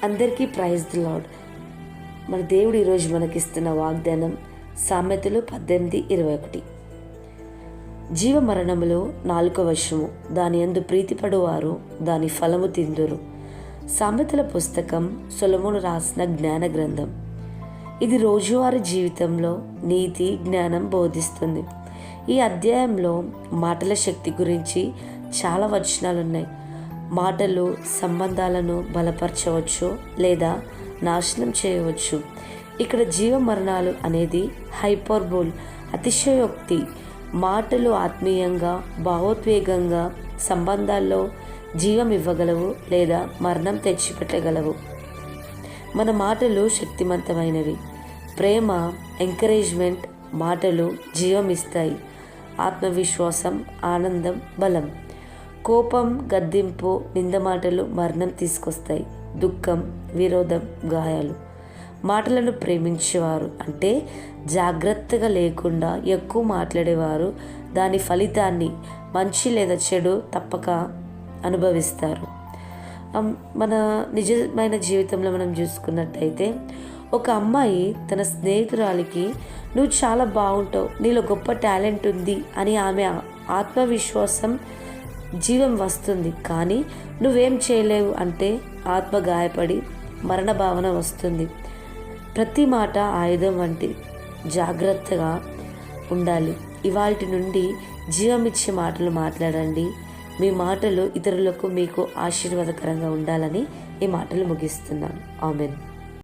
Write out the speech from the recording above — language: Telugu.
అందరికీ ప్రైజ్ ది లార్డ్. మన దేవుడు ఈరోజు మనకిస్తున్న వాగ్దానం సామెతలు 18:21. జీవ మరణములో నాలుక వశము, దాని యందు ప్రీతిపడువారు దాని ఫలము తిందురు. సామెతల పుస్తకం సొలొమోను రాసిన జ్ఞాన గ్రంథం. ఇది రోజువారీ జీవితంలో నీతి జ్ఞానం బోధిస్తుంది. ఈ అధ్యాయంలో మాటల శక్తి గురించి చాలా వచనాలున్నాయి. మాటలు సంబంధాలను బలపరచవచ్చు లేదా నాశనం చేయవచ్చు. ఇక్కడ జీవ మరణాలు అనేది హైపర్బోల్, అతిశయోక్తి. మాటలు ఆత్మీయంగా భావోద్వేగంగా సంబంధాల్లో జీవం ఇవ్వగలవు లేదా మరణం తెచ్చిపెట్టగలవు. మన మాటలు శక్తివంతమైనవి. ప్రేమ, ఎంకరేజ్మెంట్ మాటలు జీవం ఇస్తాయి. ఆత్మవిశ్వాసం, ఆనందం, బలం. కోపం, గద్దింపు, నింద మాటలు మరణం తీసుకొస్తాయి. దుఃఖం, విరోధం, గాయాలు. మాటలను ప్రేమించేవారు అంటే జాగ్రత్తగా లేకుండా ఎక్కువ మాట్లాడేవారు దాని ఫలితాన్ని మంచి లేదా చెడు తప్పక అనుభవిస్తారు. మన నిజమైన జీవితంలో మనం చూసుకున్నట్టయితే ఒక అమ్మాయి తన స్నేహితురాలికి నువ్వు చాలా బాగుంటావు, నీలో గొప్ప టాలెంట్ ఉంది అని ఆమె ఆత్మవిశ్వాసం జీవం వస్తుంది. కానీ నువ్వేం చేయలేవు అంటే ఆత్మ గాయపడి మరణ భావన వస్తుంది. ప్రతి మాట ఆయుధం వంటి జాగ్రత్తగా ఉండాలి. ఇవాల్టి నుండి జీవమిచ్చే మాటలు మాట్లాడండి. మీ మాటలు ఇతరులకు మీకు ఆశీర్వాదకరంగా ఉండాలని ఈ మాటలు ముగిస్తున్నాను. ఆమెన్.